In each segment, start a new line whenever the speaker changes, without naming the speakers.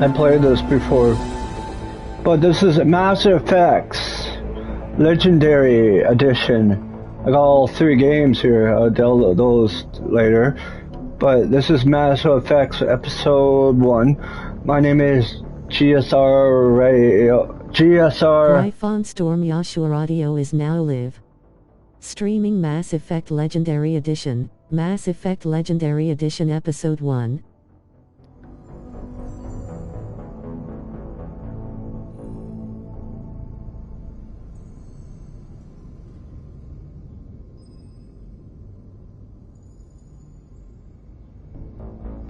I played this before. But this is Mass Effects Legendary Edition. I got all 3 games here. I'll download those later. But this is Mass Effects Episode 1. My name is GSR.
Gryphon Storm Yashua Radio is now live. Streaming Mass Effect Legendary Edition. Mass Effect Legendary Edition Episode 1.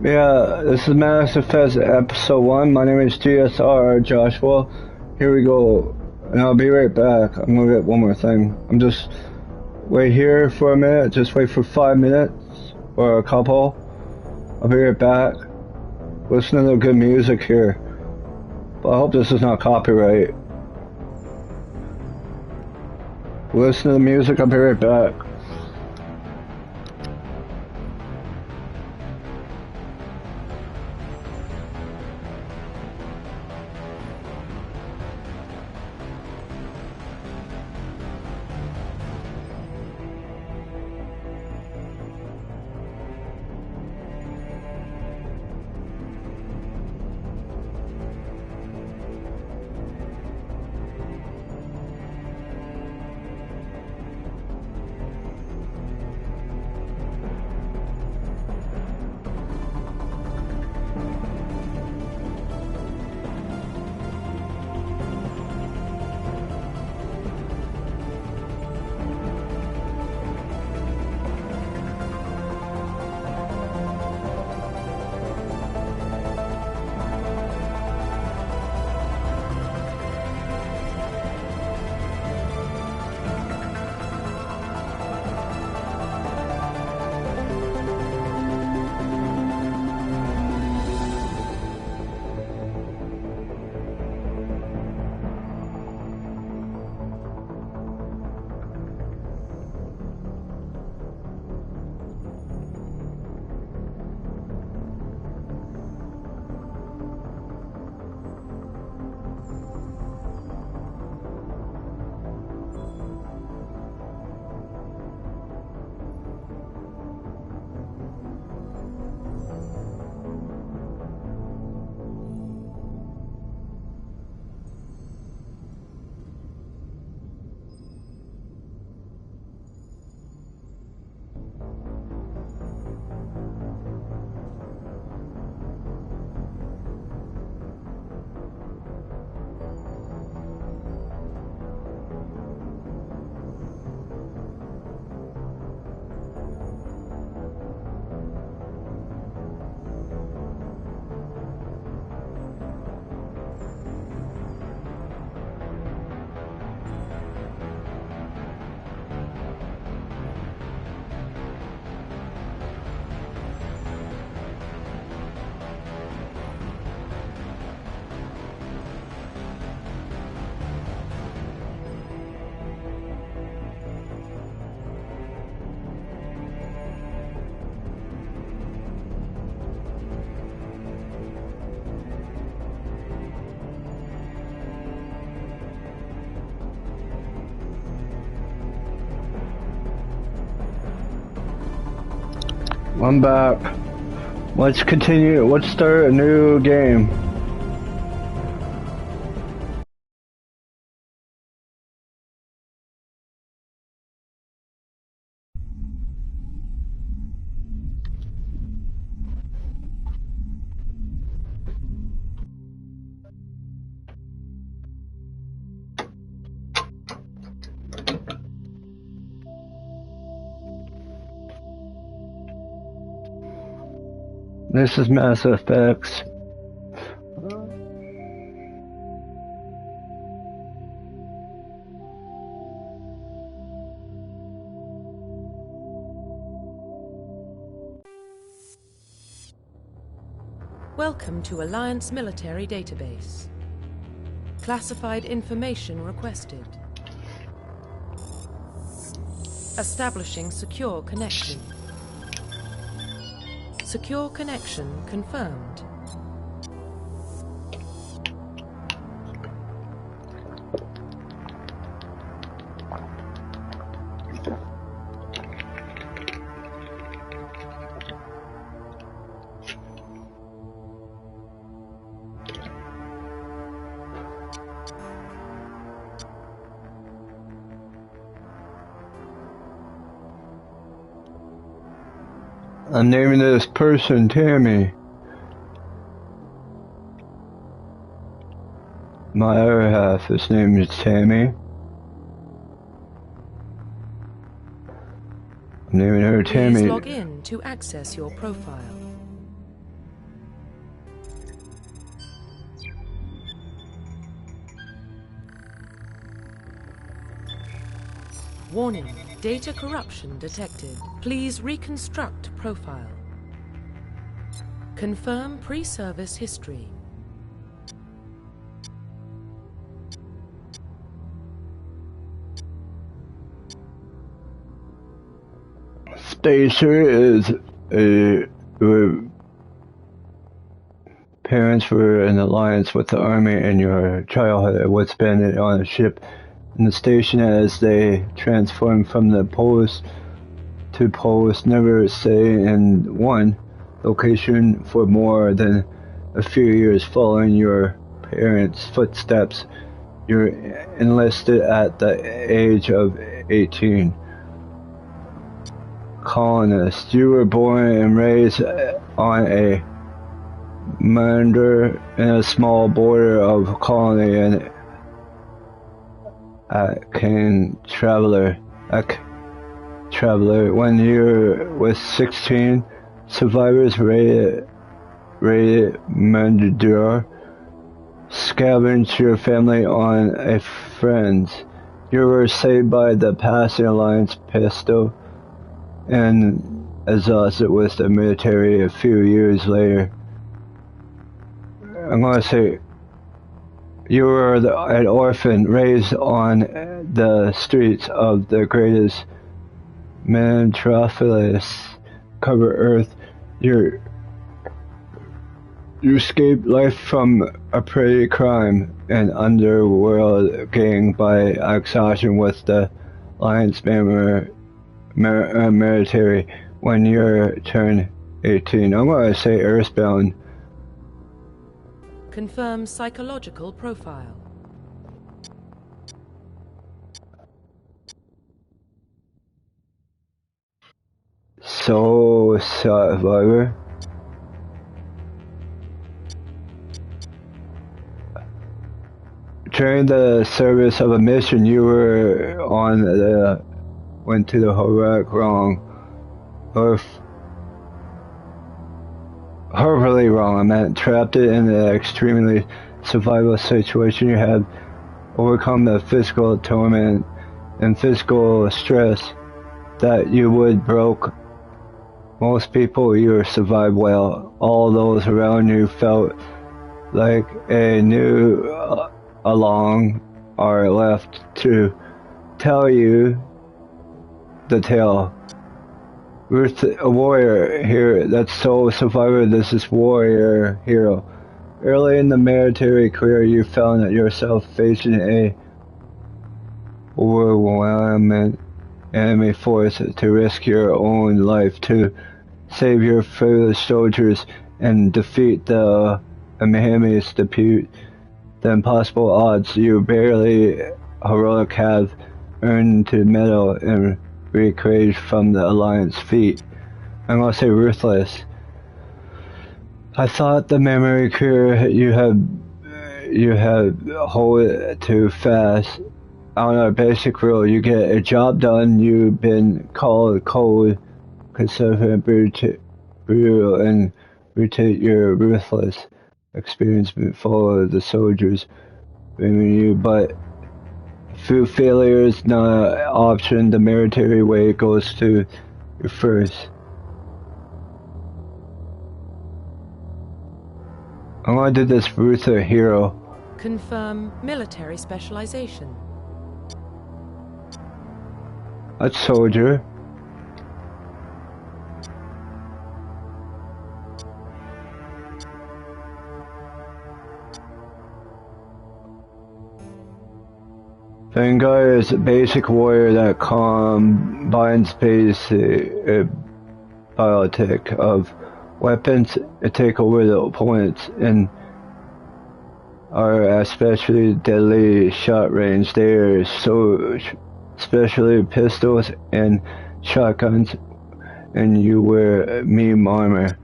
Yeah, this is Mass Effect Episode 1. My name is GSR Joshua. Here we go. And I'll be right back. I'm gonna get one more thing. I'm just wait here for a minute. Just wait for 5 minutes or a couple. I'll be right back. Listen to the good music here. But I hope this is not copyright. Listen to the music. I'll be right back. I'm back. Let's continue. Let's start a new game. This is Mass Effects.
Welcome to Alliance Military Database. Classified information requested. Establishing secure connection. Secure connection confirmed.
I'm naming this person Tammy. My other half, his name is Tammy. I'm naming her Tammy.
Please log in to access your profile. Warning, data corruption detected. Please reconstruct profile. Confirm pre-service history.
Spacer is parents were in alliance with the army in your childhood was spent on a ship in the station as they transformed from the post to post, never stay in one location for more than a few years following your parents' footsteps. You're enlisted at the age of 18. Colonist, you were born and raised on a meander in a small border of colony and traveler. When you were 16, survivors raided Mandur, scavenged your family on a friend. You were saved by the passing Alliance pistol and exhausted with the military a few years later. I'm gonna say you were an orphan raised on the streets of the greatest metropolis cover Earth. You escaped life from a petty crime and underworld gang by exhaustion with the Alliance military when you turn 18. I'm gonna say Earthbound.
Confirm psychological profile.
Soul survivor. During the service of a mission, you were went to the heroic wrong, horribly wrong. I meant trapped in an extremely survival situation. You had overcome the physical torment and physical stress that you would broke. Most people you survived well. All those around you felt like a new along are left to tell you the tale. Ruth, a warrior here, that's soul survivor, this is warrior hero. Early in the military career, you found yourself facing a overwhelming enemy force to risk your own life to save your fellow soldiers and defeat the enemy's the impossible odds. You barely heroic have earned to medal and recreate from the Alliance feet. I'm gonna say ruthless. I thought the memory cure you have hold it too fast. On our basic rule, you get a job done, you've been called cold, conservative, brutal, and rotate your ruthless experience before the soldiers blaming you, but through failure is not an option. The military way goes to you first. I'm gonna do this Ruther hero.
Confirm military specialization.
A soldier. Vanguard is a basic warrior that combines basic biotech of weapons to take over the opponents and are especially deadly shot range. They are so especially pistols and shotguns and you wear meme armor.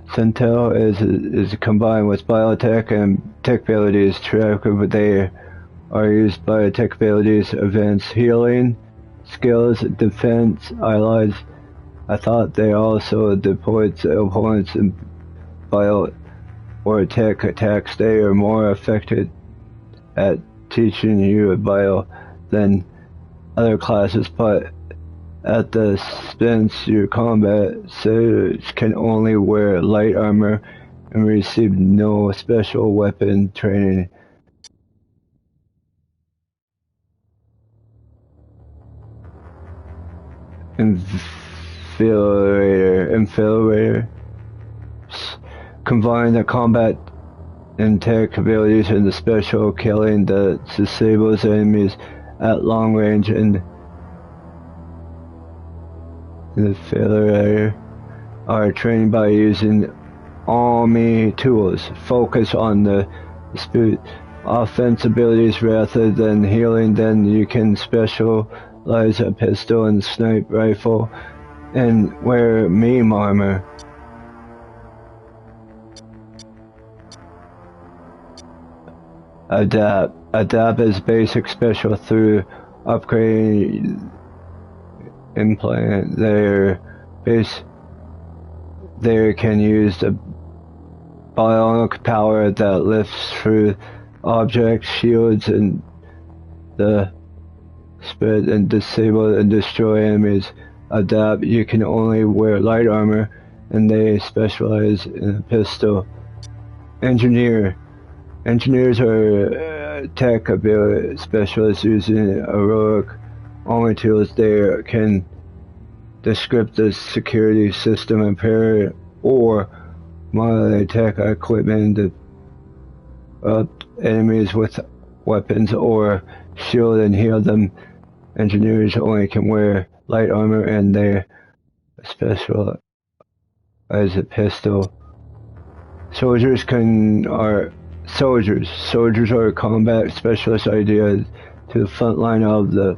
Centel is combined with biotech and tech abilities tracker, but they are used by tech abilities, advanced healing, skills, defense, allies. I thought they also deployed opponents in bio or tech attacks. They are more effective at teaching you bio than other classes, but at the expense your combat soldiers can only wear light armor and receive no special weapon training. Infiltrator combine the combat and tech abilities and the special killing that disables enemies at long range, and the Infiltrator are trained by using army tools. Focus on the spirit offense abilities rather than healing. Then you can specialize a pistol and snipe rifle and wear meme armor. Adapt as basic special through upgrading implant their base. They can use the bionic power that lifts through objects, shields, and the spread and disable and destroy enemies. Adapt, you can only wear light armor, and they specialize in a pistol. Engineers are tech ability specialists using heroic armor tools. They can decrypt the security system, repair or modify tech equipment to enemies with weapons or shield and heal them. Engineers only can wear light armor, and they specialize as a pistol. Soldiers are combat specialist ideas to the front line of the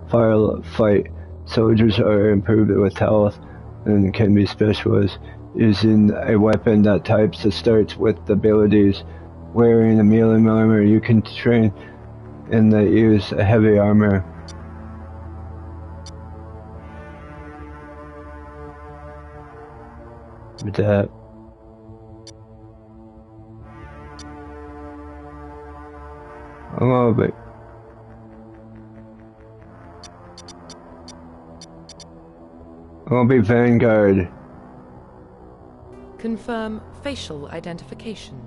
firefight. Soldiers are improved with health and can be specialists using a weapon that types that starts with abilities. Wearing a medium armor, you can train in the use of heavy armor. With that, I'm gonna be Vanguard.
Confirm facial identification.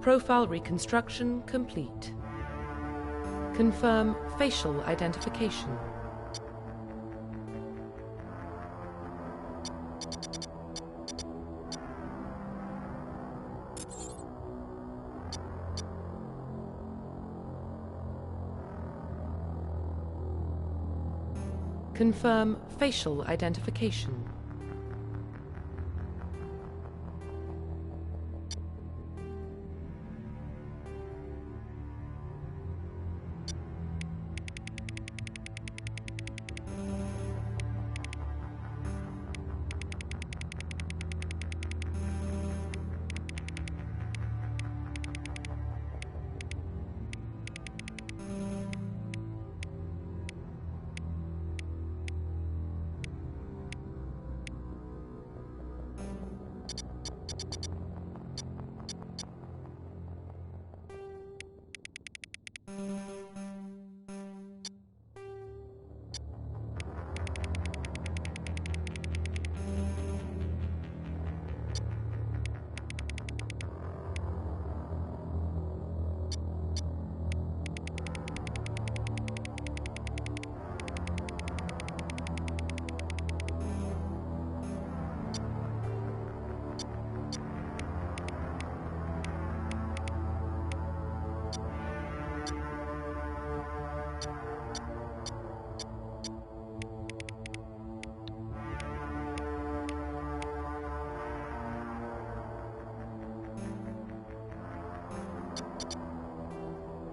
Profile reconstruction complete. Confirm facial identification. Confirm facial identification.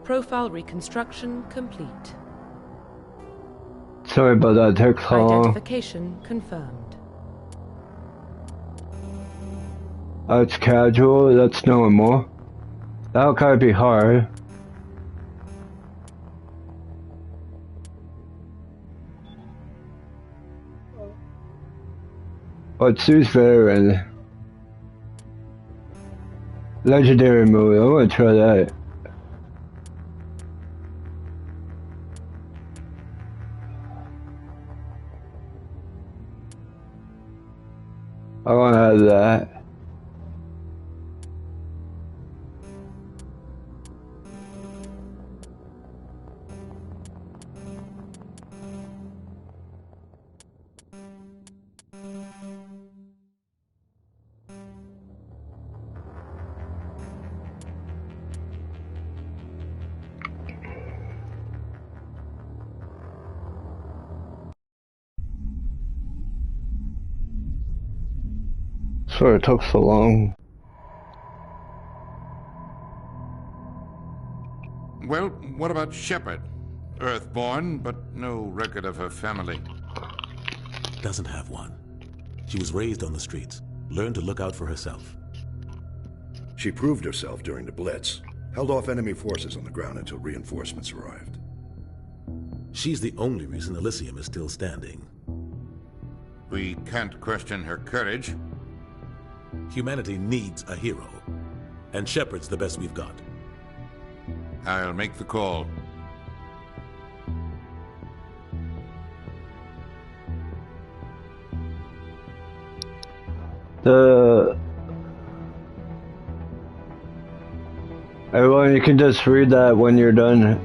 Profile reconstruction complete.
Sorry about that, took so long.
Identification confirmed.
It's casual, that's normal. That'll kind of be hard. But Sue's veteran. Legendary movie, I want to try that. I want to have that. Sorry it took so long.
Well, what about Shepard? Earthborn, but no record of her family.
Doesn't have one. She was raised on the streets, learned to look out for herself.
She proved herself during the Blitz, held off enemy forces on the ground until reinforcements arrived.
She's the only reason Elysium is still standing.
We can't question her courage.
Humanity needs a hero, and Shepard's the best we've got.
I'll make the call.
Everyone, you can just read that when you're done.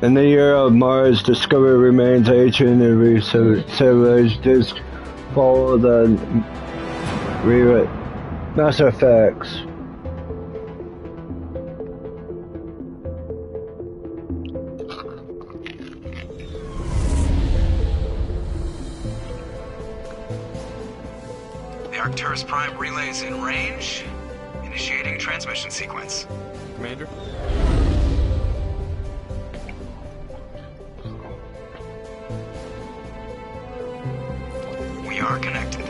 In the year of Mars, discovered remains ancient and research disc follow the rewrite. Mass Effects.
The Arcturus Prime relay is in range. Initiating transmission sequence.
Commander?
We are connected.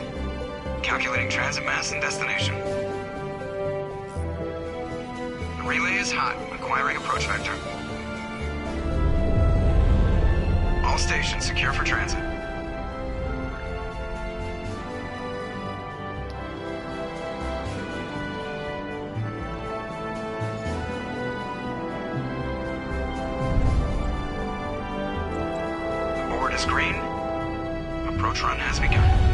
Calculating transit mass and destination. The relay is hot. Acquiring approach vector. All stations secure for transit. The board is green. Approach run has begun.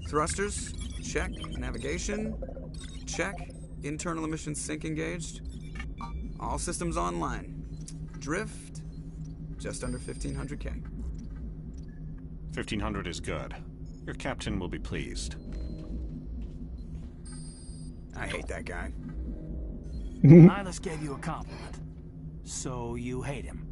Thrusters, check. Navigation, check. Internal emission sync engaged. All systems online. Drift, just under 1500K.
1500 is good. Your captain will be pleased.
I hate that guy.
Nihilus gave you a compliment. So you hate him.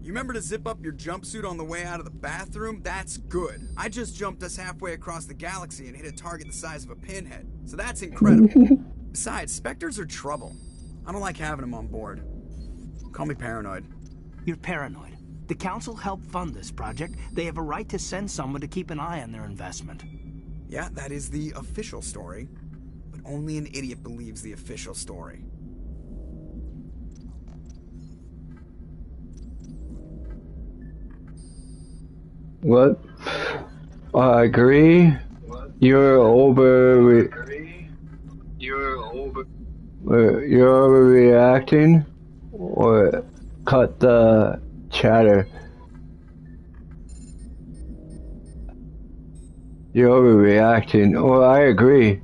You remember to zip up your jumpsuit on the way out of the bathroom? That's good. I just jumped us halfway across the galaxy and hit a target the size of a pinhead. So that's incredible. Besides, Spectres are trouble. I don't like having them on board. Call me paranoid.
You're paranoid. The Council helped fund this project. They have a right to send someone to keep an eye on their investment.
Yeah, that is the official story. But only an idiot believes the official story.
What? I agree. You're overreacting, or cut the chatter. You're overreacting, or I agree.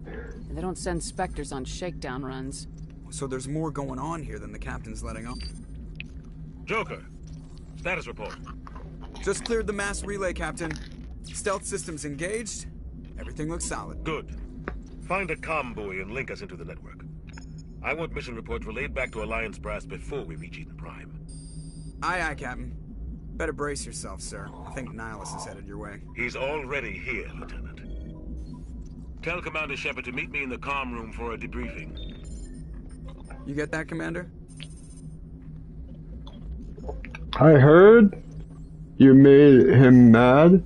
They don't send Spectres on shakedown runs.
So there's more going on here than the captain's letting on.
Joker, status report.
Just cleared the mass relay, Captain. Stealth systems engaged. Everything looks solid.
Good. Find a comm buoy and link us into the network. I want mission reports relayed back to Alliance Brass before we reach Eden Prime.
Aye, aye, Captain. Better brace yourself, sir. I think Nihilus is headed your way.
He's already here, Lieutenant. Tell Commander Shepard to meet me in the comm room for a debriefing.
You get that, Commander?
I heard you made him mad.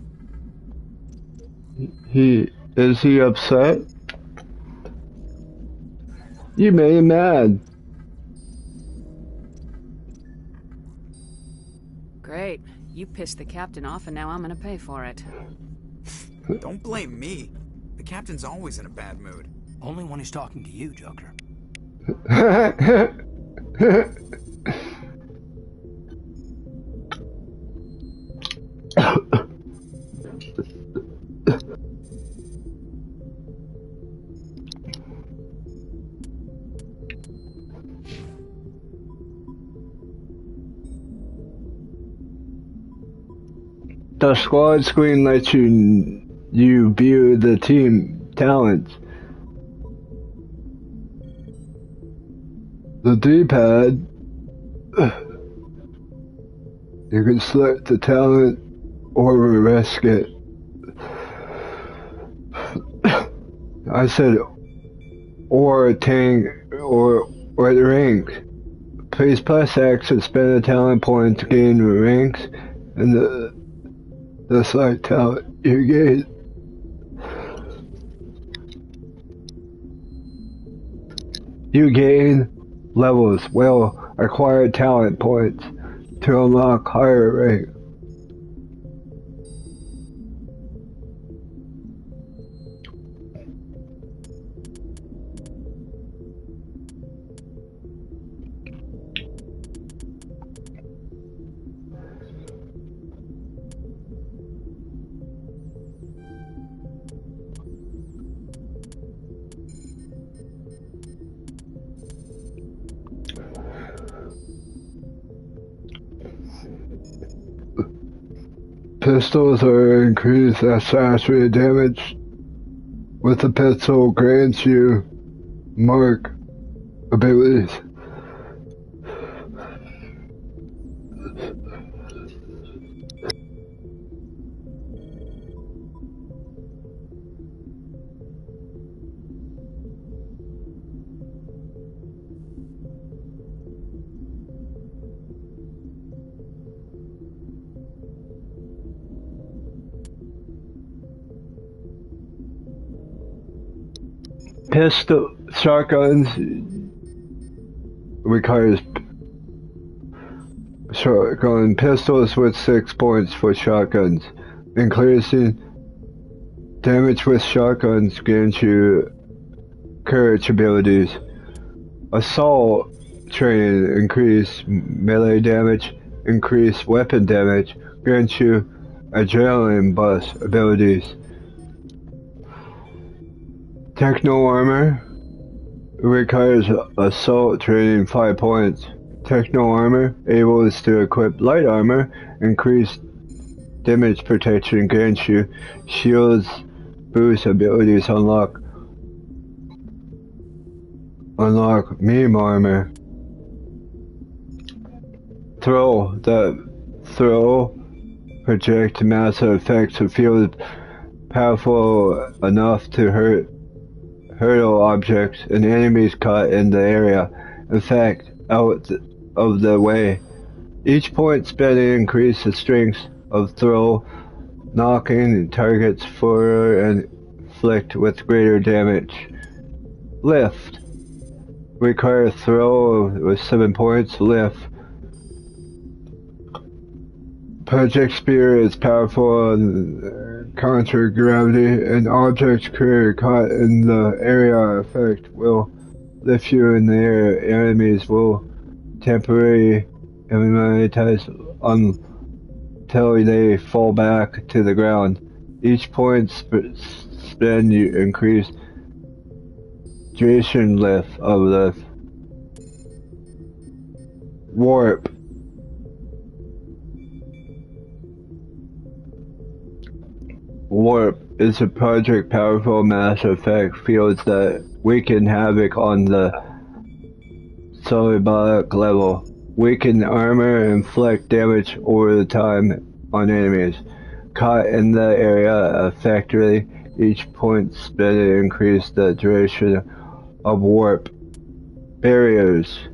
Is he upset? You made him mad.
Great. You pissed the captain off and now I'm gonna pay for it.
Don't blame me. The captain's always in a bad mood.
Only when he's talking to you, Joker.
The squad screen lets you view the team talents. The D-pad, you can select the talent or risk it. I said or attain or the ranks. Please press X to spend a talent point to gain the ranks and the select talent you gain. You gain levels will acquire talent points to unlock higher rank. Pistols are increased at saturated damage. With the pistol grants you mark abilities. Pistol shotguns requires shotgun pistols with 6 points for shotguns. Increasing damage with shotguns grants you courage abilities. Assault training increase melee damage, increase weapon damage, grants you adrenaline boost abilities. Techno armor requires assault training 5 points. Techno armor able to equip light armor, increase damage protection against you, shields, boost abilities unlock meme armor. Throw project massive effects of field powerful enough to hurdle objects and enemies caught in the area. Effect out of the way. Each point spent increases the strength of throw, knocking targets forward and inflict with greater damage. Lift. Require throw with 7 points. Lift. Project Spear is powerful and counter gravity, and objects created caught in the area effect will lift you in the air. Enemies will temporarily immobilize until they fall back to the ground. Each point spend you increase duration lift of lift. Warp. Warp is a project powerful mass effect fields that weaken havoc on the symbolic level. Weaken armor and inflict damage over the time on enemies caught in the area effectively. Each point spent increase the duration of warp. Barriers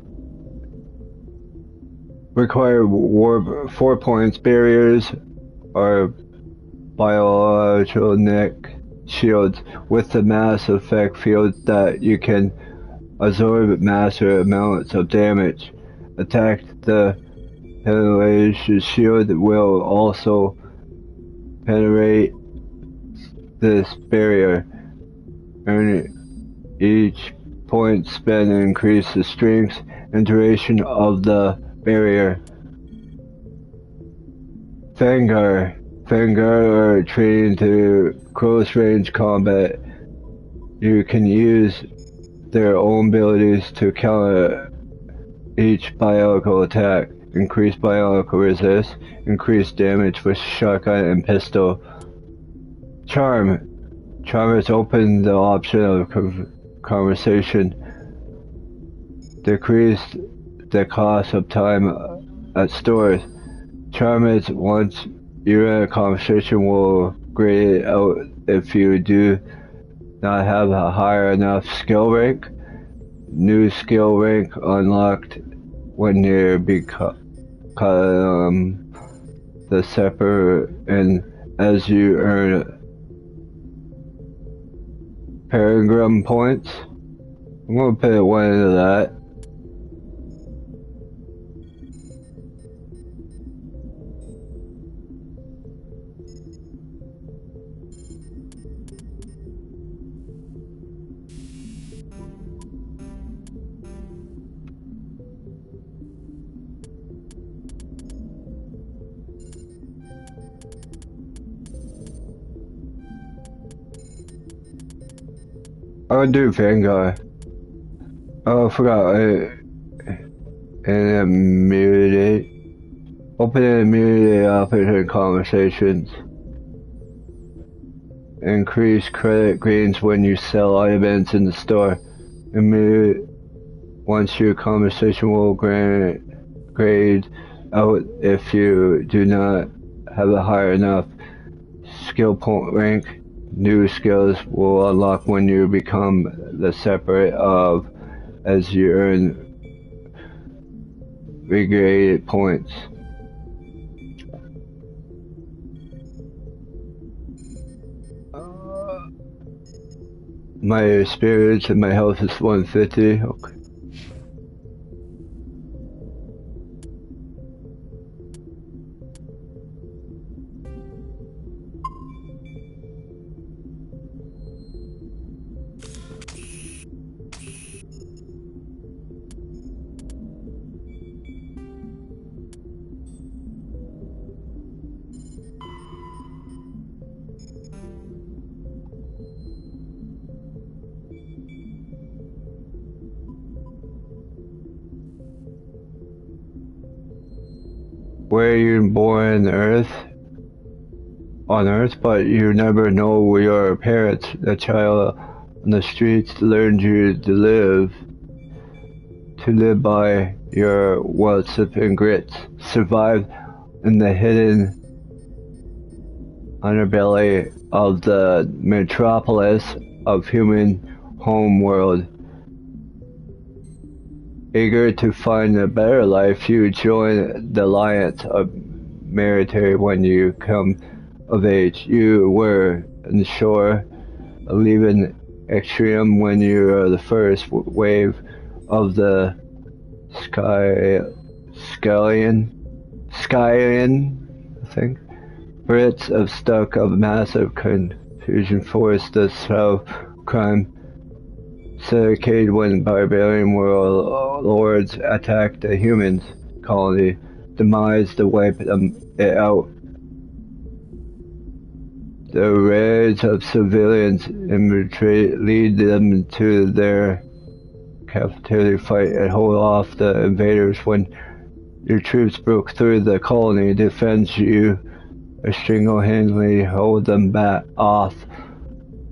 require warp 4 points. Barriers are biological neck shields with the mass effect field that you can absorb massive amounts of damage. Attack the penetration shield will also penetrate this barrier. Each point spent increase the strength and duration of the barrier. Vanguard are trained to close range combat. You can use their own abilities to counter each biological attack. Increase biological resist, increase damage with shotgun and pistol. Charmers open the option of conversation. Decrease the cost of time at stores. Charmers, once you're in a conversation, will grade it out if you do not have a high enough skill rank. New skill rank unlocked when you become the separate, and as you earn Paragram points. I'm gonna put 1 into that. I'll do Vanguard. Oh, I forgot. And immunity. Open an immunity option conversations. Increase credit gains when you sell items in the store. Once your conversation will grade out if you do not have a high enough skill point rank. New skills will unlock when you become the separate of as you earn regraded points. My experience and my health is 150. Okay. where you're born on Earth, but you never know your parents. The child on the streets learned you to live by your wits and grits, survive in the hidden underbelly of the metropolis of human home world. Eager to find a better life, you join the alliance of military when you come of age. You were unsure of leaving Extreme when you were the first wave of the Skylian, I think. Brits of stuck of massive confusion forced the self-crime syndicate when barbarian warlords attacked the humans colony, demise to wipe it out. The raids of civilians infiltrate lead them to their cafeteria fight and hold off the invaders. When your troops broke through the colony, defends you single-handedly hold them back off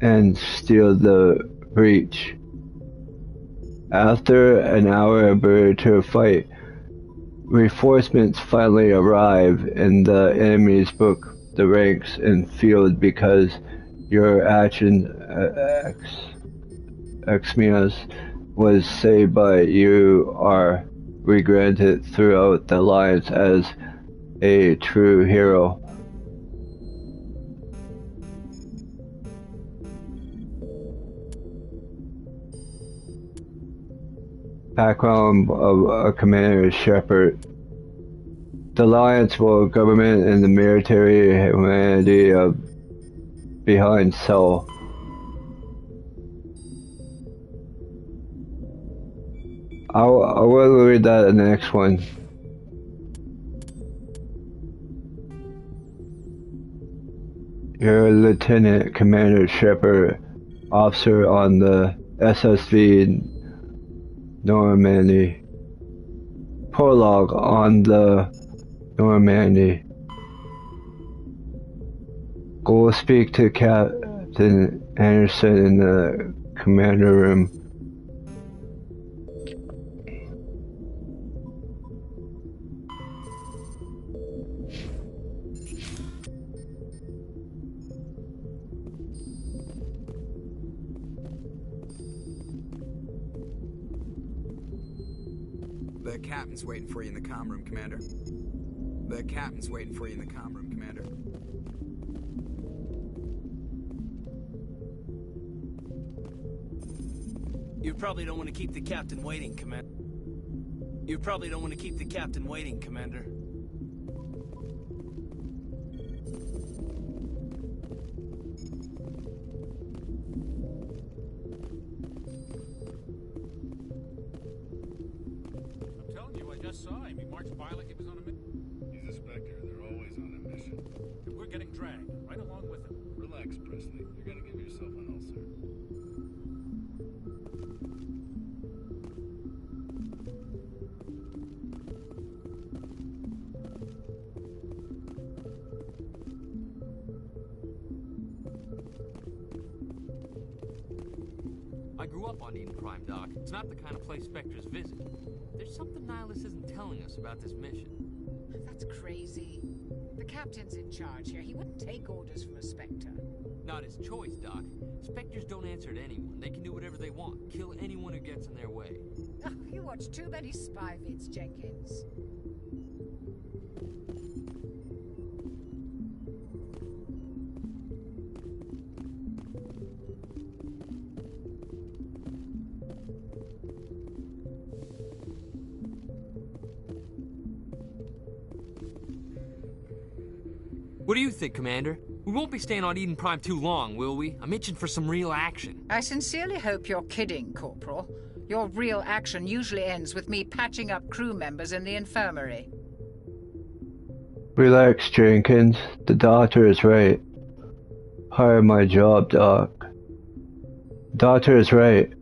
and steal the breach. After an hour of brutal fight, reinforcements finally arrive and the enemies broke the ranks in field because your action Xmias was saved by you are regretted throughout the alliance as a true hero. Background of Commander Shepard. The alliance will government and the military humanity behind Cell. I will read that in the next one. You're Lieutenant Commander Shepard, officer on the SSV Normandy. Prologue on the Normandy. Go speak to Captain Anderson in the commander room.
The captain's waiting for you in the comm room, Commander. The captain's waiting for you in the comm room, Commander.
You probably don't want to keep the captain waiting, Commander. You probably don't want to keep the captain waiting, Commander.
I'm telling you, I just saw him. He marched by like he was on a mission.
He's a Spectre. They're always on a mission.
And we're getting dragged right along with him.
Relax, Presley. You're gonna give yourself an ulcer.
I grew up on Eden Prime, Doc. It's not the kind of place Spectres visit. There's something Nihilus isn't telling us about this mission.
That's crazy. The captain's in charge here. He wouldn't take orders from a Spectre.
Not his choice, Doc. Spectres don't answer to anyone. They can do whatever they want. Kill anyone who gets in their way.
Oh, you watch too many spy vids, Jenkins.
What do you think, Commander? We won't be staying on Eden Prime too long, will we? I'm itching for some real action.
I sincerely hope you're kidding, Corporal. Your real action usually ends with me patching up crew members in the infirmary.
Relax, Jenkins. The doctor is right. Hire my job, Doc. Doctor is right.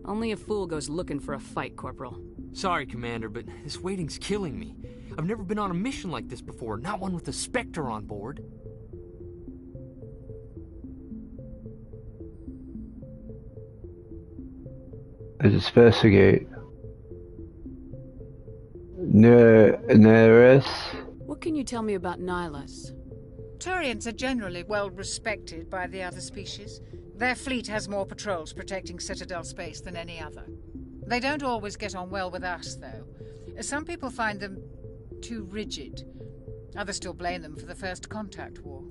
Only a fool goes looking for a fight, Corporal.
Sorry, Commander, but this waiting's killing me. I've never been on a mission like this before, not one with a Spectre on board.
Let's investigate. Neris?
What can you tell me about Nihilus?
Turians are generally well respected by the other species. Their fleet has more patrols protecting Citadel space than any other. They don't always get on well with us, though. Some people find them too rigid. Others still blame them for the First Contact War.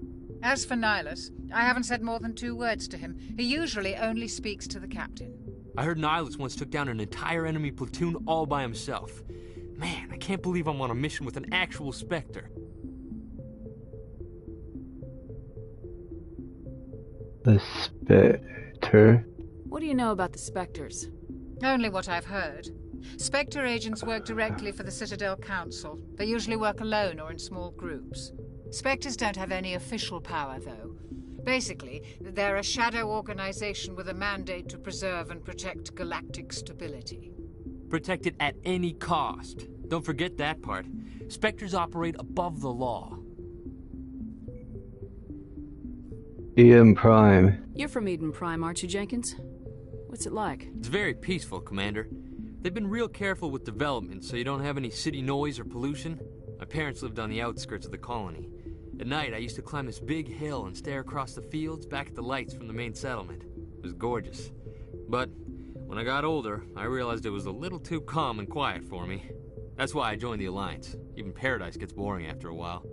As for Nihilus, I haven't said more than 2 words to him. He usually only speaks to the captain.
I heard Nihilus once took down an entire enemy platoon all by himself. Man, I can't believe I'm on a mission with an actual Spectre.
The Spectre?
What do you know about the Spectres?
Only what I've heard. Spectre agents work directly for the Citadel Council. They usually work alone or in small groups. Spectres don't have any official power, though. Basically, they're a shadow organization with a mandate to preserve and protect galactic stability.
Protect it at any cost. Don't forget that part. Spectres operate above the law.
Eden Prime.
You're from Eden Prime, aren't you, Jenkins? What's it like?
It's very peaceful, Commander. They've been real careful with development, so you don't have any city noise or pollution. My parents lived on the outskirts of the colony. At night, I used to climb this big hill and stare across the fields back at the lights from the main settlement. It was gorgeous. But when I got older, I realized it was a little too calm and quiet for me. That's why I joined the Alliance. Even Paradise gets boring after a while.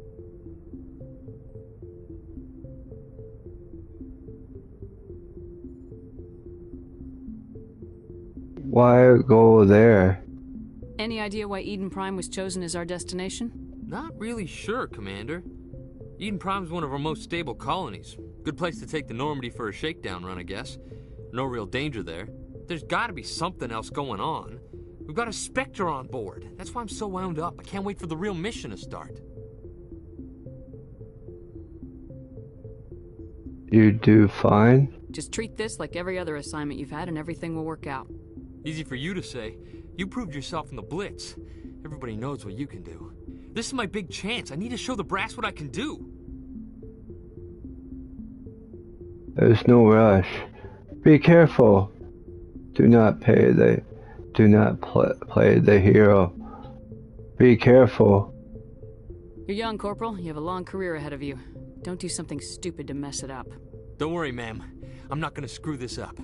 Why go there?
Any idea why Eden Prime was chosen as our destination?
Not really sure, Commander. Eden Prime's one of our most stable colonies. Good place to take the Normandy for a shakedown run, I guess. No real danger there. There's gotta be something else going on. We've got a Spectre on board. That's why I'm so wound up. I can't wait for the real mission to start.
You do fine?
Just treat this like every other assignment you've had and everything will work out.
Easy for you to say. You proved yourself in the Blitz. Everybody knows what you can do. This is my big chance. I need to show the brass what I can do.
There's no rush. Be careful. Do not play the hero. Be careful.
You're young, Corporal. You have a long career ahead of you. Don't do something stupid to mess it up.
Don't worry, ma'am. I'm not gonna screw this up.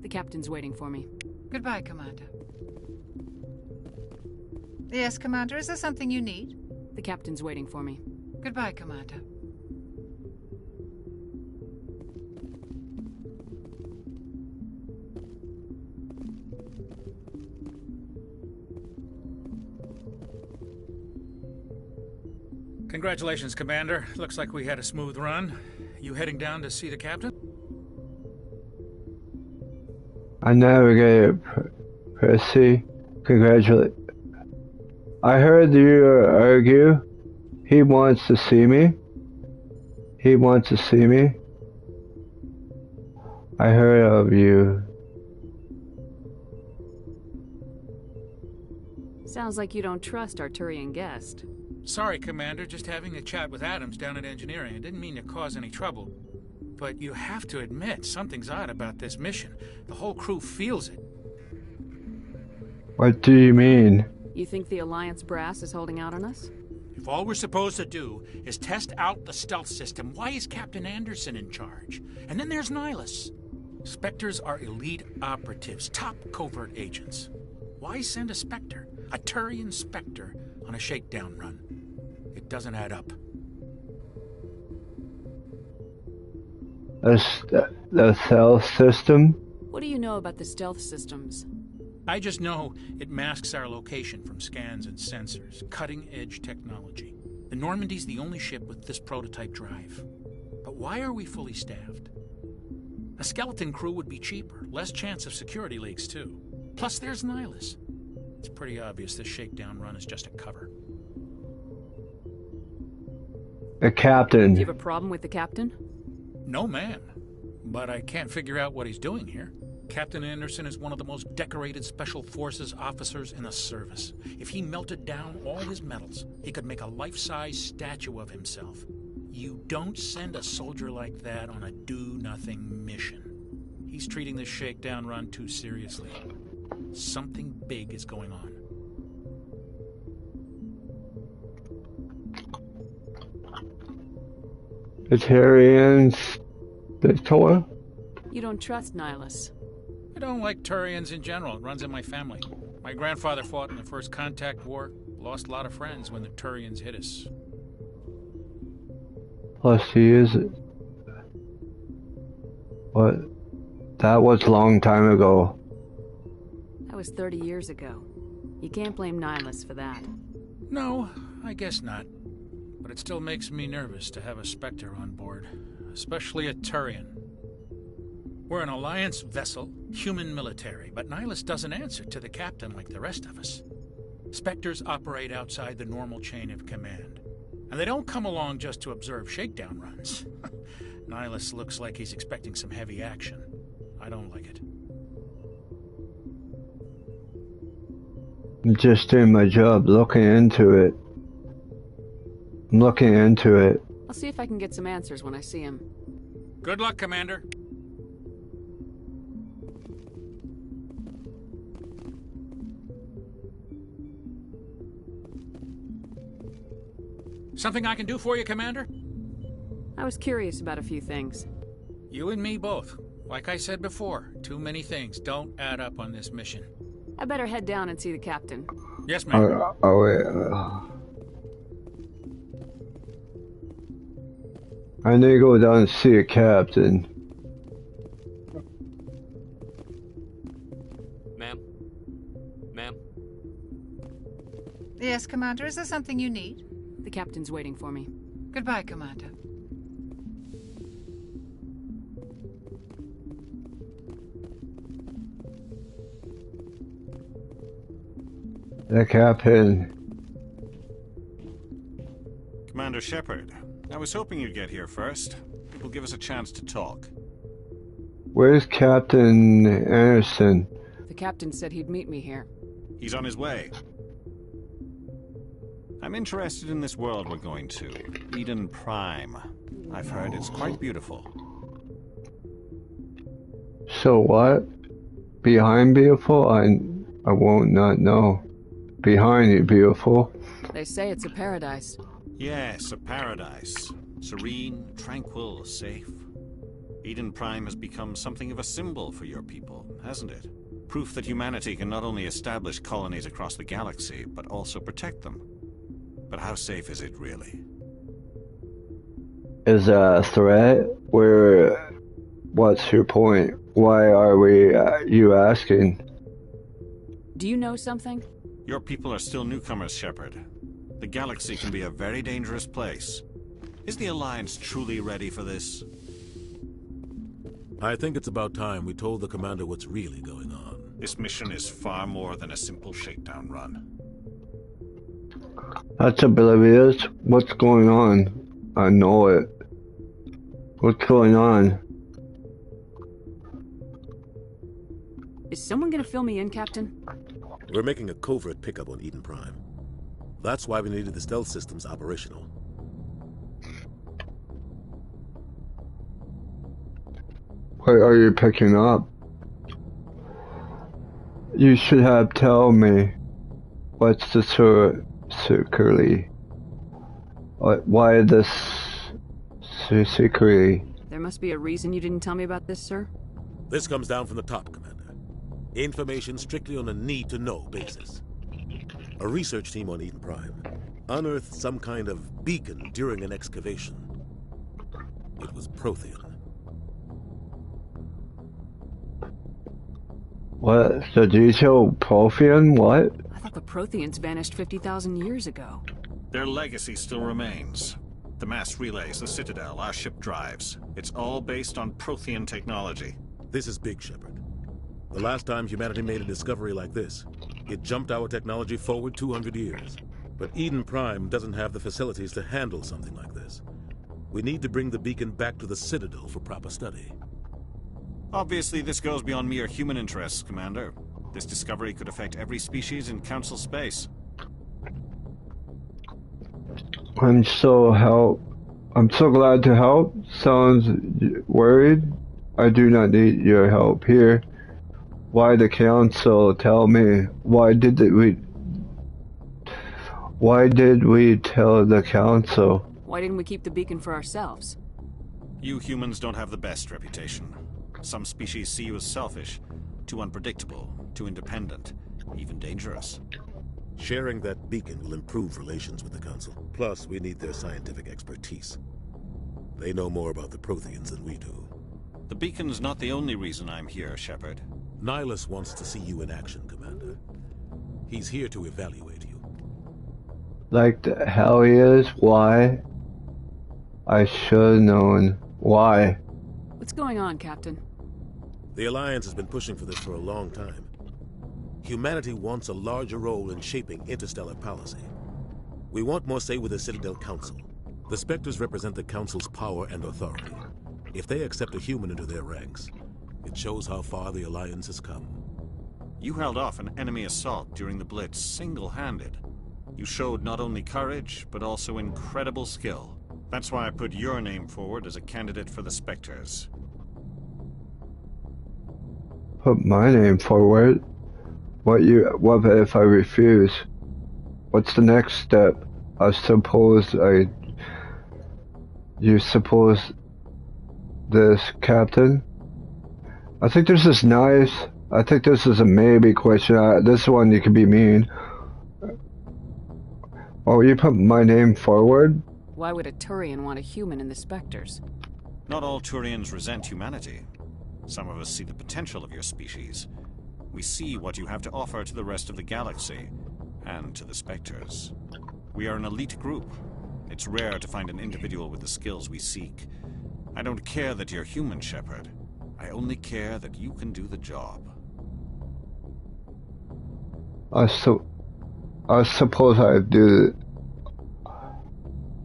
The captain's waiting for me.
Goodbye, Commander. Yes, Commander, is there something you need?
The captain's waiting for me.
Goodbye, Commander.
Congratulations, Commander. Looks like we had a smooth run. You heading down to see the captain?
I navigated Percy. Congratulate. I heard you argue. He wants to see me. He wants to see me. I heard of you.
Sounds like you don't trust our Turian guest.
Sorry, Commander. Just having a chat with Adams down at Engineering. I didn't mean to cause any trouble. But you have to admit, something's odd about this mission. The whole crew feels it.
What do you mean?
You think the Alliance brass is holding out on us?
If all we're supposed to do is test out the stealth system, why is Captain Anderson in charge? And then there's Nihilus. Spectres are elite operatives, top covert agents. Why send a Spectre, a Turian Spectre, on a shakedown run? It doesn't add up.
The stealth system?
What do you know about the stealth systems?
I just know it masks our location from scans and sensors. Cutting-edge technology. The Normandy's the only ship with this prototype drive. But why are we fully staffed? A skeleton crew would be cheaper, less chance of security leaks too. Plus there's Nihilus. It's pretty obvious this shakedown run is just a cover.
The captain.
Do you have a problem with the captain?
No, man. But I can't figure out what he's doing here. Captain Anderson is one of the most decorated Special Forces officers in the service. If he melted down all his medals, he could make a life-size statue of himself. You don't send a soldier like that on a do-nothing mission. He's treating this shakedown run too seriously. Something big is going on.
The Turians, the Tor?
You don't trust Nihilus.
I don't like Turians in general. It runs in my family. My grandfather fought in the First Contact War. Lost a lot of friends when the Turians hit us.
Plus, he is... What? That was a long time ago.
That was 30 years ago. You can't blame Nihilus for that.
No, I guess not. But it still makes me nervous to have a Spectre on board. Especially a Turian. We're an Alliance vessel, human military, but Nihilus doesn't answer to the captain like the rest of us. Spectres operate outside the normal chain of command. And they don't come along just to observe shakedown runs. Nihilus looks like he's expecting some heavy action. I don't like it.
I'm just doing my job, looking into it. I'm looking into it.
I'll see if I can get some answers when I see him.
Good luck, Commander. Something I can do for you, Commander?
I was curious about a few things.
You and me both. Like I said before, too many things don't add up on this mission.
I better head down and see the captain.
Yes, ma'am.
I need to go down and see a captain.
Ma'am? Ma'am?
Yes, Commander. Is there something you need?
The captain's waiting for me.
Goodbye, Commander.
The captain.
Commander Shepard, I was hoping you'd get here first. It will give us a chance to talk.
Where's Captain Anderson?
The captain said he'd meet me here.
He's on his way. I'm interested in this world we're going to. Eden Prime. I've heard it's quite beautiful.
So what? Behind beautiful? I won't not know. Behind you, beautiful.
They say it's a paradise.
Yes, a paradise. Serene, tranquil, safe. Eden Prime has become something of a symbol for your people, hasn't it? Proof that humanity can not only establish colonies across the galaxy, but also protect them. But how safe is it, really?
Is that a threat? What's your point? Why are you asking?
Do you know something?
Your people are still newcomers, Shepard. The galaxy can be a very dangerous place. Is the Alliance truly ready for this?
I think it's about time we told the commander what's really going on.
This mission is far more than a simple shakedown run.
That's oblivious. What's going on? I know it. What's going on?
Is someone gonna fill me in, Captain?
We're making a covert pickup on Eden Prime. That's why we needed the stealth systems operational.
What are you picking up? You should have told me. What's the secretly? Why this secretly?
There must be a reason you didn't tell me about this, sir.
This comes down from the top, Commander. Information strictly on a need-to-know basis. A research team on Eden Prime unearthed some kind of beacon during an excavation. It was Prothean.
What? The detail Prothean? What?
I thought the Protheans vanished 50,000 years ago.
Their legacy still remains. The mass relays, the Citadel, our ship drives. It's all based on Prothean technology.
This is big, Shepard. The last time humanity made a discovery like this, it jumped our technology forward 200 years. But Eden Prime doesn't have the facilities to handle something like this. We need to bring the beacon back to the Citadel for proper study.
Obviously, this goes beyond mere human interests, Commander. This discovery could affect every species in Council space.
I'm so glad to help. Sounds worried. I do not need your help here. Why the Council? Tell me. Why did we tell the Council?
Why didn't we keep the beacon for ourselves?
You humans don't have the best reputation. Some species see you as selfish, too unpredictable, too independent, even dangerous.
Sharing that beacon will improve relations with the Council. Plus, we need their scientific expertise. They know more about the Protheans than we do.
The beacon's not the only reason I'm here, Shepard.
Nihilus wants to see you in action, Commander. He's here to evaluate you.
Like the hell he is? Why? I should have known. Why?
What's going on, Captain?
The Alliance has been pushing for this for a long time. Humanity wants a larger role in shaping interstellar policy. We want more say with the Citadel Council. The Spectres represent the Council's power and authority. If they accept a human into their ranks, it shows how far the Alliance has come.
You held off an enemy assault during the Blitz single-handed. You showed not only courage, but also incredible skill. That's why I put your name forward as a candidate for the Spectres.
Put my name forward? What if I refuse? What's the next step? You suppose this, Captain? I think this is nice. I think this is a maybe question. This one you could be mean. Oh, you put my name forward?
Why would a Turian want a human in the Spectres?
Not all Turians resent humanity. Some of us see the potential of your species. We see what you have to offer to the rest of the galaxy, and to the Spectres. We are an elite group. It's rare to find an individual with the skills we seek. I don't care that you're human, Shepard. I only care that you can do the job.
I suppose I do.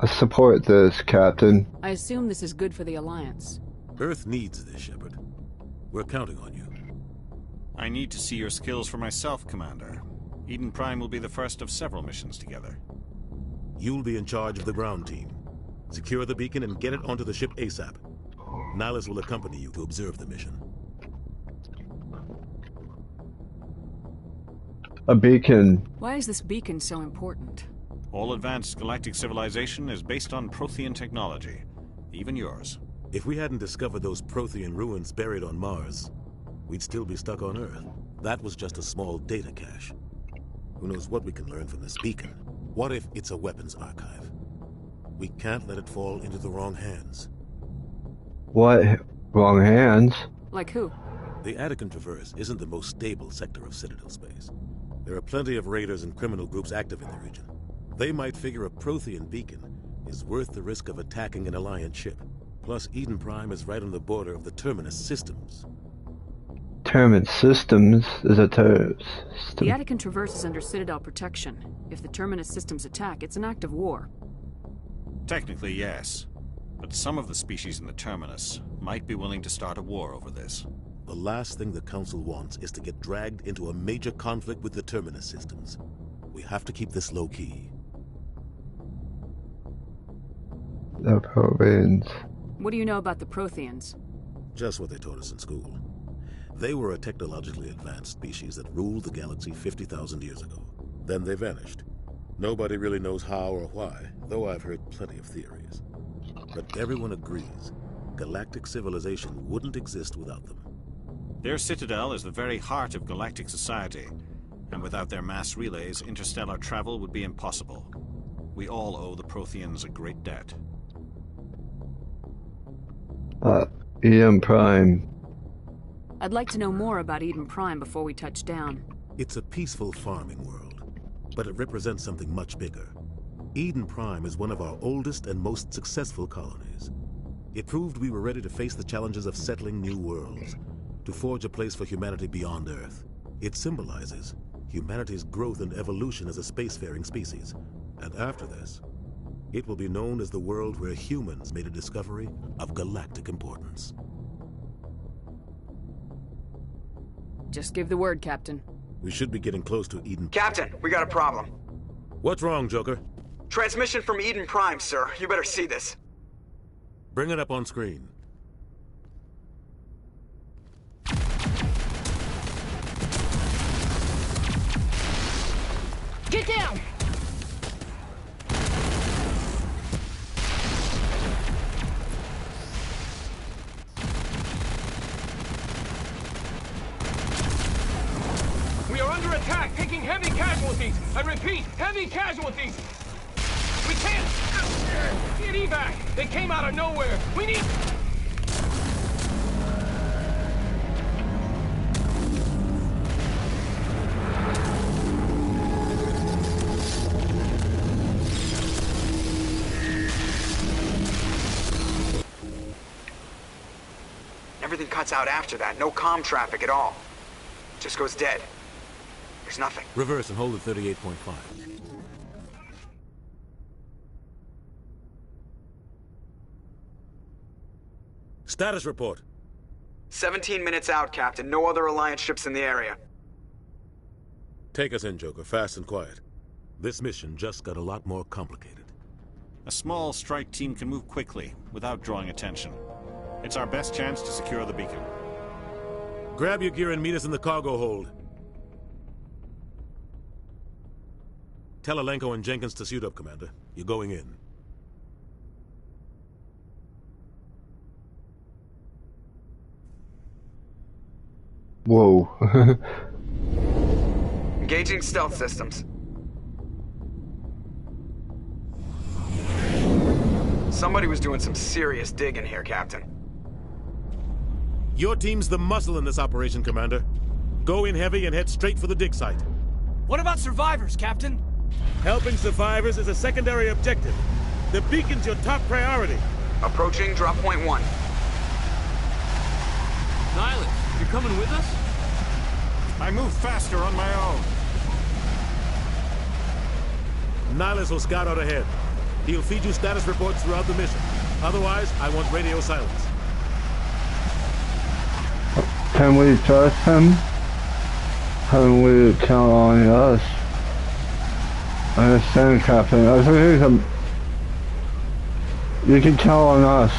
I support this, Captain.
I assume this is good for the Alliance.
Earth needs this, Shepard. We're counting on you.
I need to see your skills for myself, Commander. Eden Prime will be the first of several missions together.
You'll be in charge of the ground team. Secure the beacon and get it onto the ship ASAP. Nihilus will accompany you to observe the mission.
A beacon.
Why is this beacon so important?
All advanced galactic civilization is based on Prothean technology. Even yours.
If we hadn't discovered those Prothean ruins buried on Mars, we'd still be stuck on Earth. That was just a small data cache. Who knows what we can learn from this beacon? What if it's a weapons archive? We can't let it fall into the wrong hands.
What? Wrong hands?
Like who?
The Attican Traverse isn't the most stable sector of Citadel space. There are plenty of raiders and criminal groups active in the region. They might figure a Prothean beacon is worth the risk of attacking an Alliance ship. Plus, Eden Prime is right on the border of the Terminus systems.
Terminus systems? Is a terminus system?
The Attican Traverse is under Citadel protection. If the Terminus systems attack, it's an act of war.
Technically, yes. But some of the species in the Terminus might be willing to start a war over this.
The last thing the Council wants is to get dragged into a major conflict with the Terminus systems. We have to keep this low-key.
The Protheans.
What do you know about the Protheans?
Just what they taught us in school. They were a technologically advanced species that ruled the galaxy 50,000 years ago. Then they vanished. Nobody really knows how or why, though I've heard plenty of theories. But everyone agrees, galactic civilization wouldn't exist without them.
Their citadel is the very heart of galactic society, and without their mass relays, interstellar travel would be impossible. We all owe the Protheans a great debt.
Eden Prime.
I'd like to know more about Eden Prime before we touch down.
It's a peaceful farming world, but it represents something much bigger. Eden Prime is one of our oldest and most successful colonies. It proved we were ready to face the challenges of settling new worlds, to forge a place for humanity beyond Earth. It symbolizes humanity's growth and evolution as a spacefaring species. And after this, it will be known as the world where humans made a discovery of galactic importance.
Just give the word, Captain.
We should be getting close to Eden.
Captain, we got a problem.
What's wrong, Joker?
Transmission from Eden Prime, sir. You better see this.
Bring it up on screen.
Get down!
We are under attack, taking heavy casualties. I repeat, heavy casualties. We can't get evac. They came out of nowhere. We need...
Everything cuts out after that. No comm traffic at all. Just goes dead. There's nothing.
Reverse and hold at 38.5. Status report.
17 minutes out, Captain. No other Alliance ships in the area.
Take us in, Joker, fast and quiet. This mission just got a lot more complicated.
A small strike team can move quickly, without drawing attention. It's our best chance to secure the beacon.
Grab your gear and meet us in the cargo hold. Tell Alenko and Jenkins to suit up, Commander. You're going in.
Whoa.
Engaging stealth systems. Somebody was doing some serious digging here, Captain.
Your team's the muscle in this operation, Commander. Go in heavy and head straight for the dig site.
What about survivors, Captain?
Helping survivors is a secondary objective. The beacon's your top priority.
Approaching drop point 1.
Nihilus, you're coming with us?
I move faster on my own.
Nihilus will scout out ahead. He'll feed you status reports throughout the mission. Otherwise, I want radio silence.
Can we trust him? Can we count on us? I understand, Captain. I think you can count on us.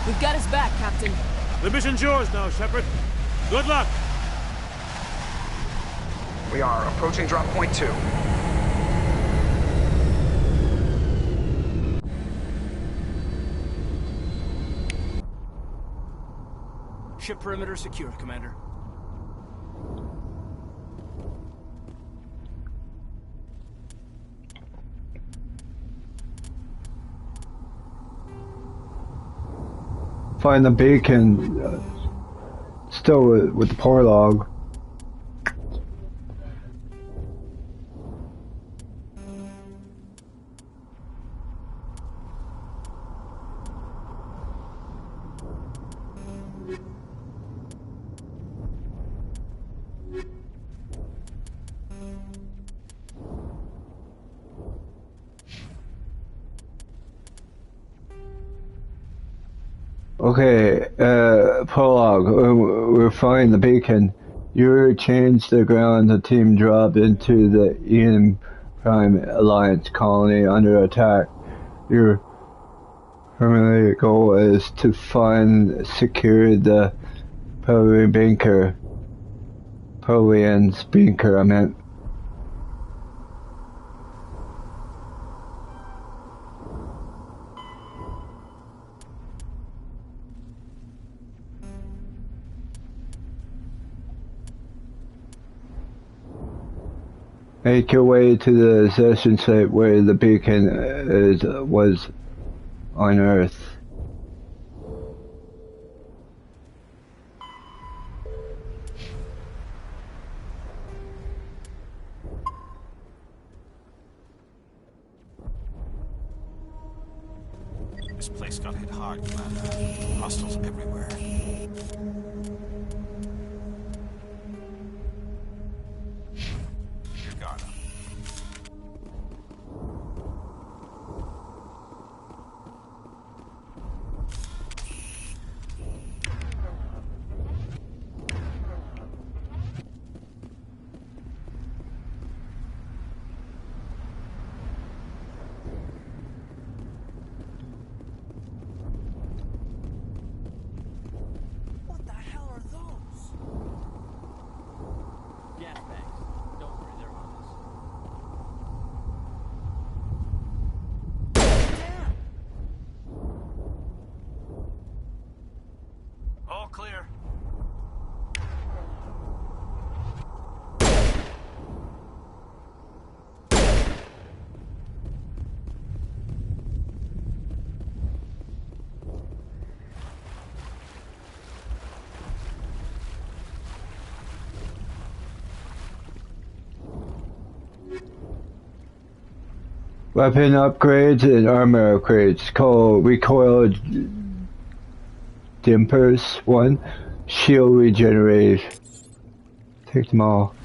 We've got his back, Captain.
The mission's yours now, Shepard. Good luck!
We are approaching drop point 2.
Ship perimeter secured, Commander.
Find the beacon. Still with the power log. Okay, prologue. We're finding the beacon. You change the ground. The team dropped into the Eden Prime Alliance colony under attack. Your primary goal is to secure the Provian's bunker, I meant. Make your way to the session site where the beacon was on Earth.
This place got hit hard, Commander. Hostiles everywhere.
Weapon upgrades and armor upgrades. Call recoil dampers 1. Shield regenerate. Take them all.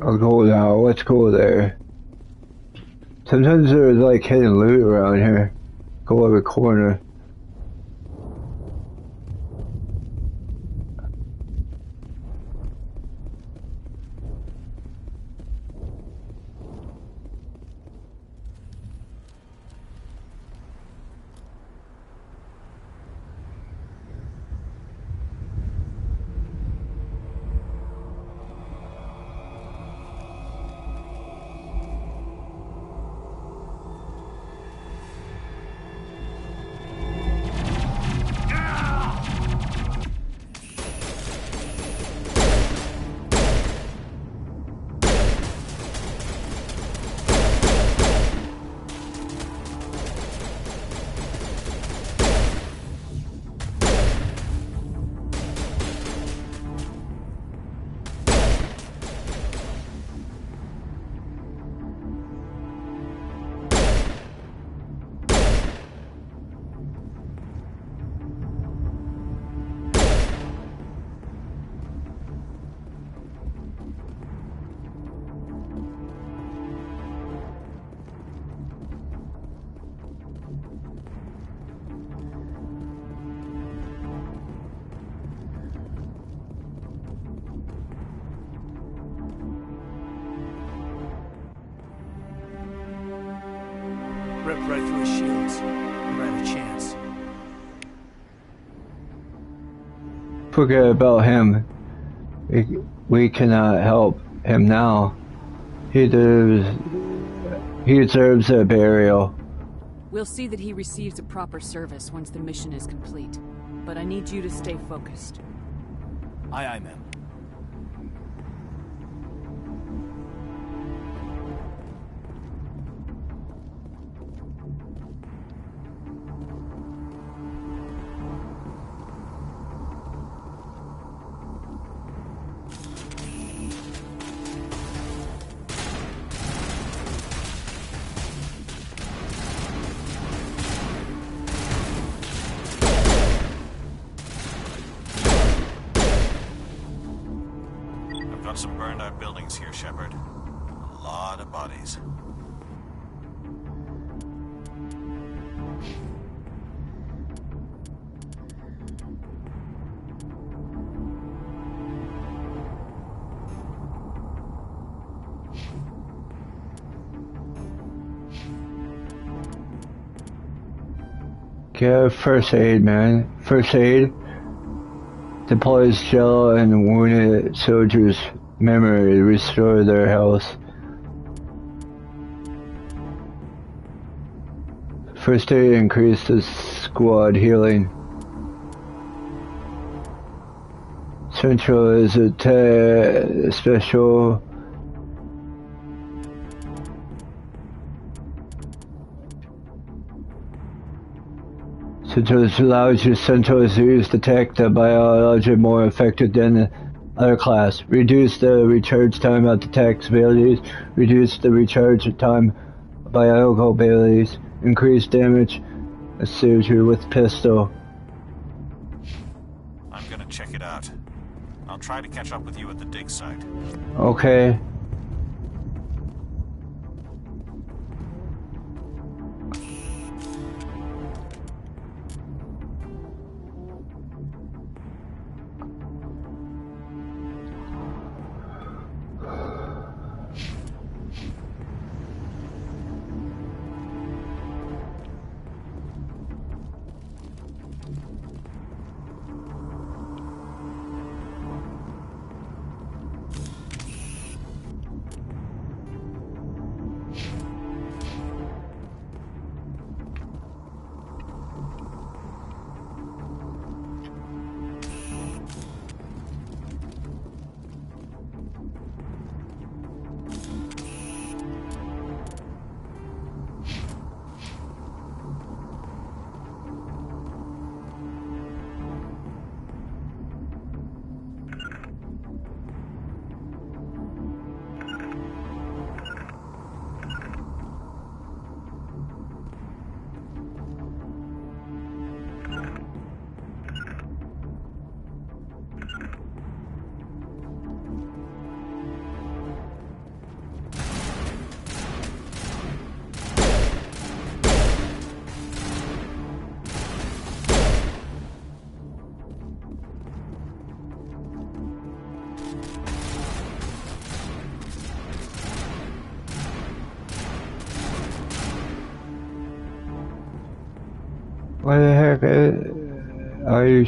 I'll go now. Let's go there. Sometimes there's like hidden loot around here. Go over the corner.
Rip right through his shields. Never had a chance.
Forget about him. We cannot help him now. He deserves a burial.
We'll see that he receives a proper service once the mission is complete. But I need you to stay focused.
Aye, aye, ma'am.
Got some burned out buildings here, Shepard. A lot of bodies.
Get first aid, man. First aid deploys gel and wounded soldiers' memory to restore their health. First aid increases squad healing. Central is a special. Central allows your Central to use detect the biology more effective than the other class. Reduce the recharge time of detect abilities. Reduce the recharge time of biological abilities. Increase damage associated with pistol.
I'm gonna check it out. I'll try to catch up with you at the dig site.
Okay. What the heck are you?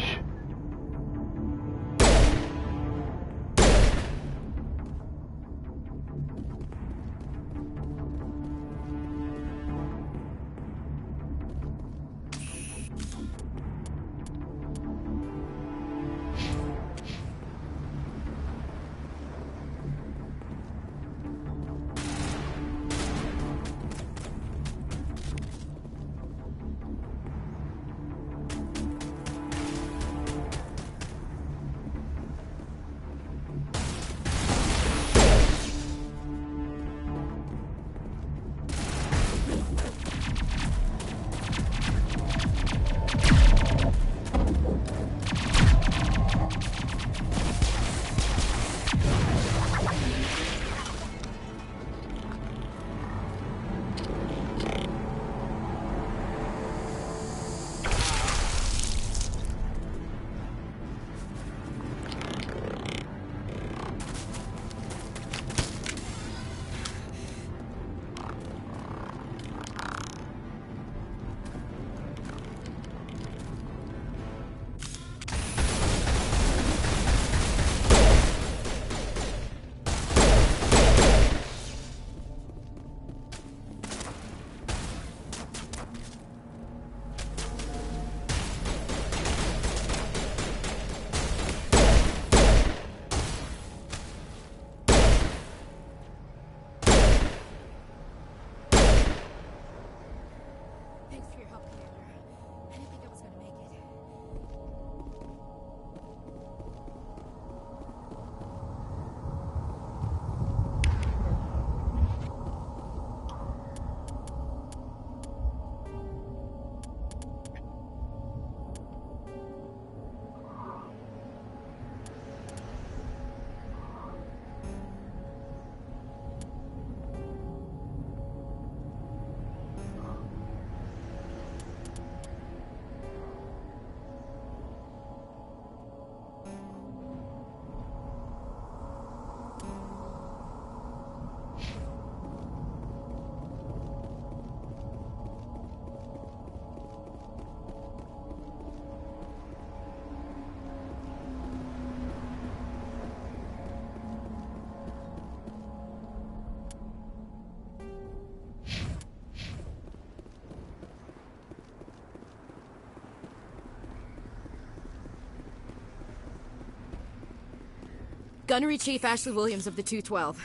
Gunnery Chief Ashley Williams of the 212.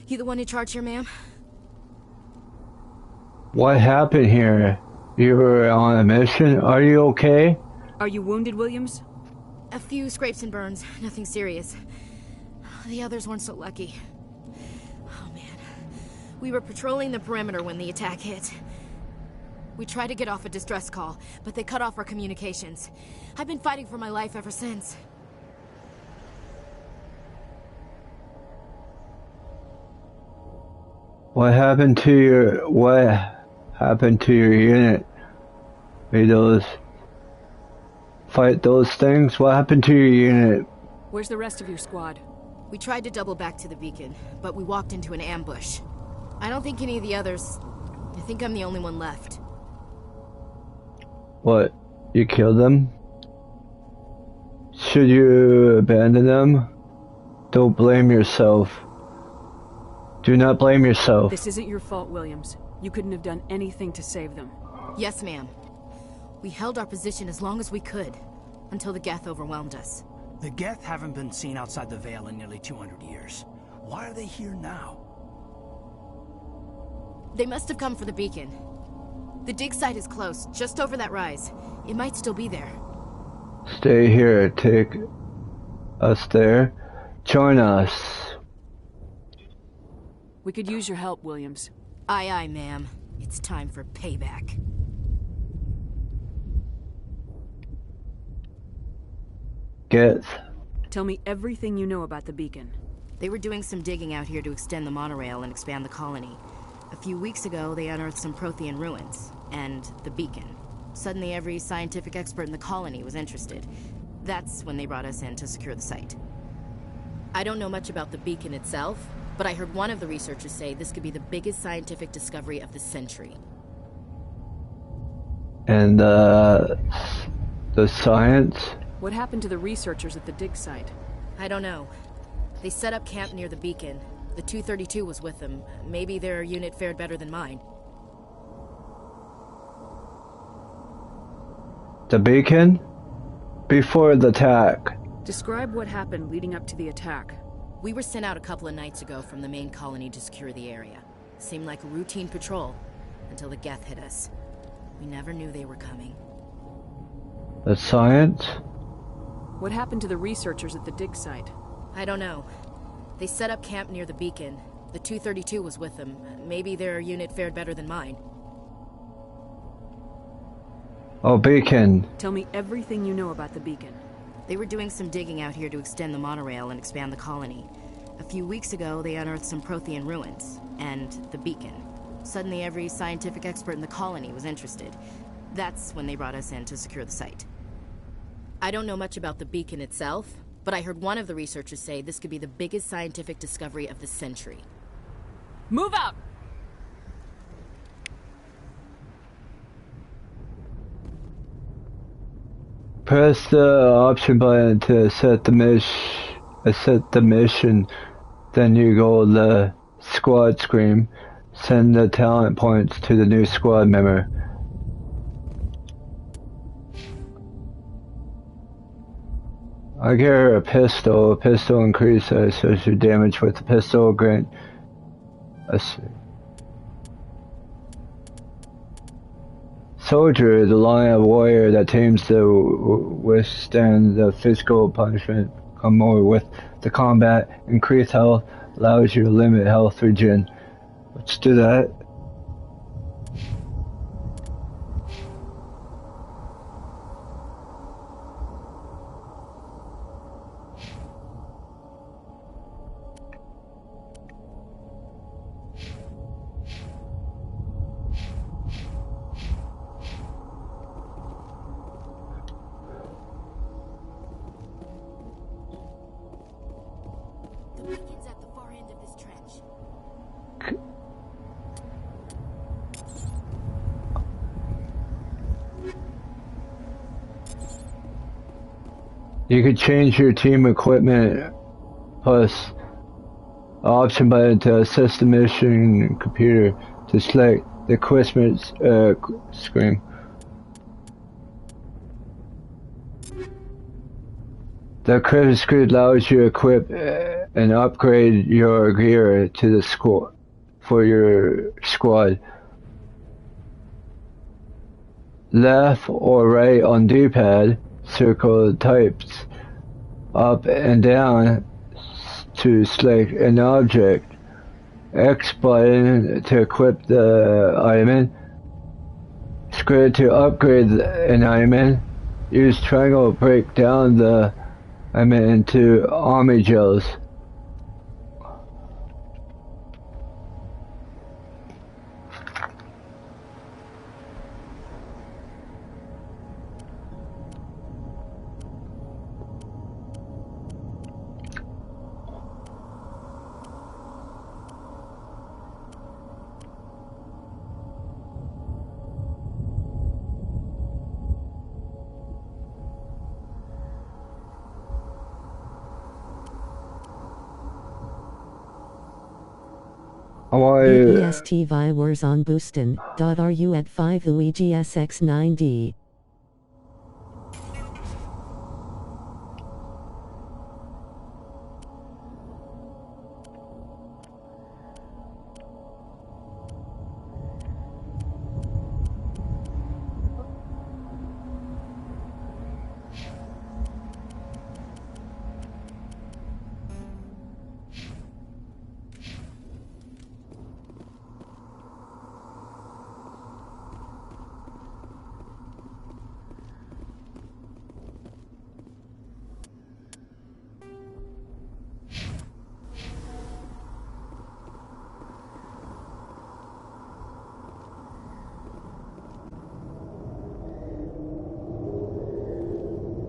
You the one in charge here, ma'am?
What happened here? You were on a mission? Are you okay?
Are you wounded, Williams?
A few scrapes and burns, nothing serious. The others weren't so lucky. Oh man. We were patrolling the perimeter when the attack hit. We tried to get off a distress call, but they cut off our communications. I've been fighting for my life ever since.
What happened to your unit? Did those fight those things? What happened to your unit?
Where's the rest of your squad?
We tried to double back to the beacon, but we walked into an ambush. I don't think any of the others... I think I'm the only one left.
What? You killed them? Should you abandon them? Don't blame yourself. Do not blame yourself.
This isn't your fault, Williams. You couldn't have done anything to save them.
Yes, ma'am. We held our position as long as we could, until the Geth overwhelmed us.
The Geth haven't been seen outside the Veil in nearly 200 years. Why are they here now?
They must have come for the beacon. The dig site is close, just over that rise. It might still be there.
Stay here, take us there. Join us.
We could use your help, Williams.
Aye, aye, ma'am. It's time for payback.
Geth.
Tell me everything you know about the beacon.
They were doing some digging out here to extend the monorail and expand the colony. A few weeks ago, they unearthed some Prothean ruins, and the beacon. Suddenly, every scientific expert in the colony was interested. That's when they brought us in to secure the site. I don't know much about the beacon itself, but I heard one of the researchers say this could be the biggest scientific discovery of the century.
And the science?
What happened to the researchers at the dig site?
I don't know. They set up camp near the beacon. The 232 was with them. Maybe their unit fared better than mine.
The beacon? Before the attack.
Describe what happened leading up to the attack.
We were sent out a couple of nights ago from the main colony to secure the area. Seemed like a routine patrol, until the Geth hit us. We never knew they were coming.
The science?
What happened to the researchers at the dig site?
I don't know. They set up camp near the beacon. The 232 was with them. Maybe their unit fared better than mine.
Oh, beacon.
Tell me everything you know about the beacon.
They were doing some digging out here to extend the monorail and expand the colony. A few weeks ago, they unearthed some Prothean ruins, and the beacon. Suddenly, every scientific expert in the colony was interested. That's when they brought us in to secure the site. I don't know much about the beacon itself, but I heard one of the researchers say this could be the biggest scientific discovery of the century.
Move out!
Press the option button to set the mission, then you go to the squad screen. Send the talent points to the new squad member. I get her a pistol. A pistol increases your damage with the pistol. Grant. Soldier, the line of warrior that aims to withstand the physical punishment. Come more with the combat. Increase health allows you to limit health regen. Let's do that. You could change your team equipment plus option button to assist the mission computer to select the equipment screen. The equipment screen allows you to equip and upgrade your gear to the squad for your squad. Left or right on D-pad. Circle types up and down to select an object. X button to equip the item. Square to upgrade an item. Use triangle to break down the item into army gels.
EST Viwers on Booston.ru at 5 Luigi SX9D.